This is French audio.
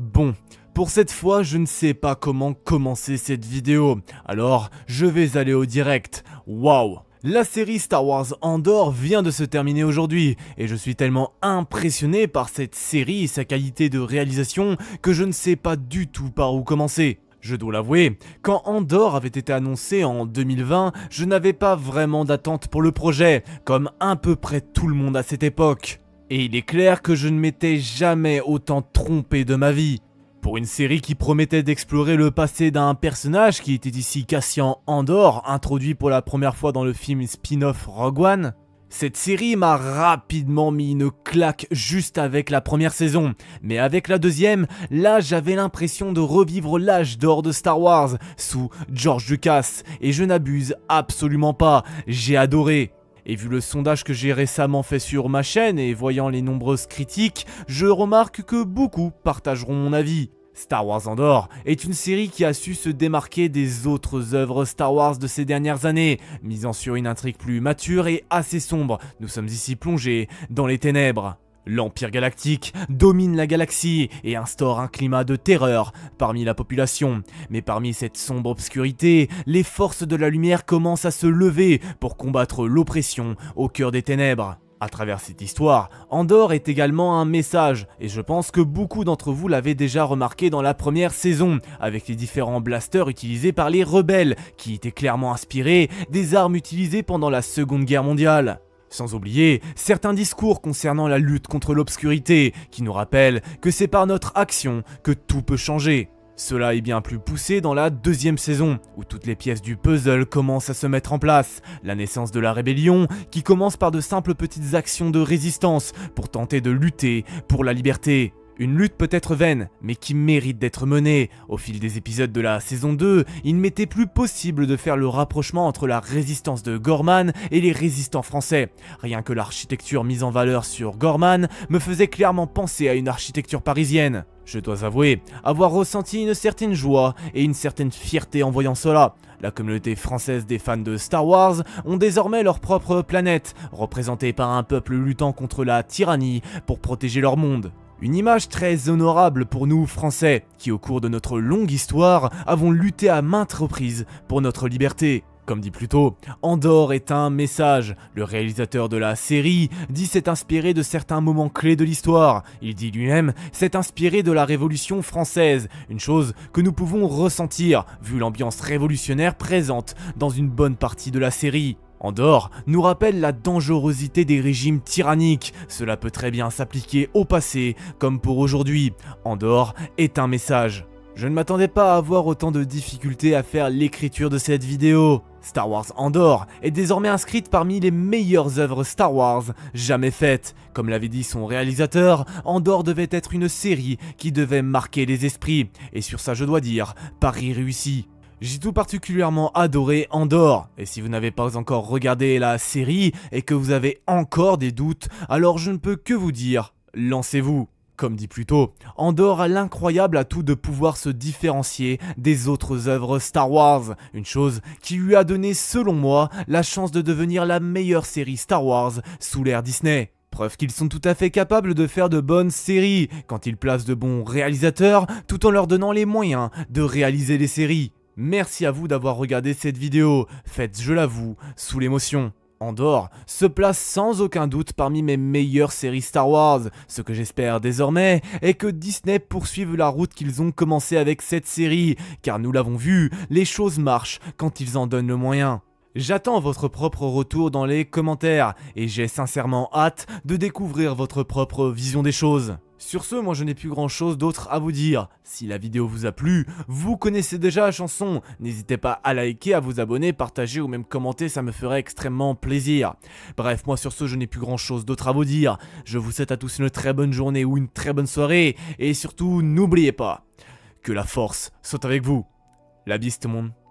Bon, pour cette fois, je ne sais pas comment commencer cette vidéo, alors je vais aller au direct. Waouh! La série Star Wars Andor vient de se terminer aujourd'hui, et je suis tellement impressionné par cette série et sa qualité de réalisation que je ne sais pas du tout par où commencer. Je dois l'avouer, quand Andor avait été annoncé en 2020, je n'avais pas vraiment d'attente pour le projet, comme à peu près tout le monde à cette époque. Et il est clair que je ne m'étais jamais autant trompé de ma vie. Pour une série qui promettait d'explorer le passé d'un personnage qui était ici Cassian Andor, introduit pour la première fois dans le film spin-off Rogue One, cette série m'a rapidement mis une claque juste avec la première saison. Mais avec la deuxième, là j'avais l'impression de revivre l'âge d'or de Star Wars sous George Lucas. Et je n'abuse absolument pas, j'ai adoré. Et vu le sondage que j'ai récemment fait sur ma chaîne et voyant les nombreuses critiques, je remarque que beaucoup partageront mon avis. Star Wars Andor est une série qui a su se démarquer des autres œuvres Star Wars de ces dernières années, misant sur une intrigue plus mature et assez sombre. Nous sommes ici plongés dans les ténèbres. L'Empire Galactique domine la galaxie et instaure un climat de terreur parmi la population. Mais parmi cette sombre obscurité, les forces de la lumière commencent à se lever pour combattre l'oppression au cœur des ténèbres. À travers cette histoire, Andor est également un message, et je pense que beaucoup d'entre vous l'avaient déjà remarqué dans la première saison, avec les différents blasters utilisés par les rebelles, qui étaient clairement inspirés des armes utilisées pendant la Seconde Guerre mondiale. Sans oublier certains discours concernant la lutte contre l'obscurité, qui nous rappellent que c'est par notre action que tout peut changer. Cela est bien plus poussé dans la deuxième saison, où toutes les pièces du puzzle commencent à se mettre en place. La naissance de la rébellion, qui commence par de simples petites actions de résistance pour tenter de lutter pour la liberté. Une lutte peut-être vaine, mais qui mérite d'être menée. Au fil des épisodes de la saison 2, il m'était plus possible de faire le rapprochement entre la résistance de Gorman et les résistants français. Rien que l'architecture mise en valeur sur Gorman me faisait clairement penser à une architecture parisienne. Je dois avouer avoir ressenti une certaine joie et une certaine fierté en voyant cela. La communauté française des fans de Star Wars ont désormais leur propre planète, représentée par un peuple luttant contre la tyrannie pour protéger leur monde. Une image très honorable pour nous Français, qui au cours de notre longue histoire avons lutté à maintes reprises pour notre liberté. Comme dit plus tôt, Andor est un message. Le réalisateur de la série dit s'être inspiré de certains moments clés de l'histoire. Il dit lui-même s'être inspiré de la Révolution française, une chose que nous pouvons ressentir, vu l'ambiance révolutionnaire présente dans une bonne partie de la série. Andor nous rappelle la dangerosité des régimes tyranniques, cela peut très bien s'appliquer au passé comme pour aujourd'hui. Andor est un message. Je ne m'attendais pas à avoir autant de difficultés à faire l'écriture de cette vidéo. Star Wars Andor est désormais inscrite parmi les meilleures œuvres Star Wars jamais faites. Comme l'avait dit son réalisateur, Andor devait être une série qui devait marquer les esprits. Et sur ça je dois dire, pari réussi. J'ai tout particulièrement adoré Andor, et si vous n'avez pas encore regardé la série et que vous avez encore des doutes, alors je ne peux que vous dire, lancez-vous. Comme dit plus tôt, Andor a l'incroyable atout de pouvoir se différencier des autres œuvres Star Wars, une chose qui lui a donné, selon moi, la chance de devenir la meilleure série Star Wars sous l'ère Disney. Preuve qu'ils sont tout à fait capables de faire de bonnes séries, quand ils placent de bons réalisateurs, tout en leur donnant les moyens de réaliser les séries. Merci à vous d'avoir regardé cette vidéo, faite, je l'avoue, sous l'émotion. Andor se place sans aucun doute parmi mes meilleures séries Star Wars. Ce que j'espère désormais est que Disney poursuive la route qu'ils ont commencé avec cette série, car nous l'avons vu, les choses marchent quand ils en donnent le moyen. J'attends votre propre retour dans les commentaires, et j'ai sincèrement hâte de découvrir votre propre vision des choses. Sur ce, moi je n'ai plus grand chose d'autre à vous dire. Si la vidéo vous a plu, vous connaissez déjà la chanson. N'hésitez pas à liker, à vous abonner, partager ou même commenter, ça me ferait extrêmement plaisir. Bref, moi sur ce, je n'ai plus grand chose d'autre à vous dire. Je vous souhaite à tous une très bonne journée ou une très bonne soirée. Et surtout, n'oubliez pas que la force soit avec vous. La bise tout le monde.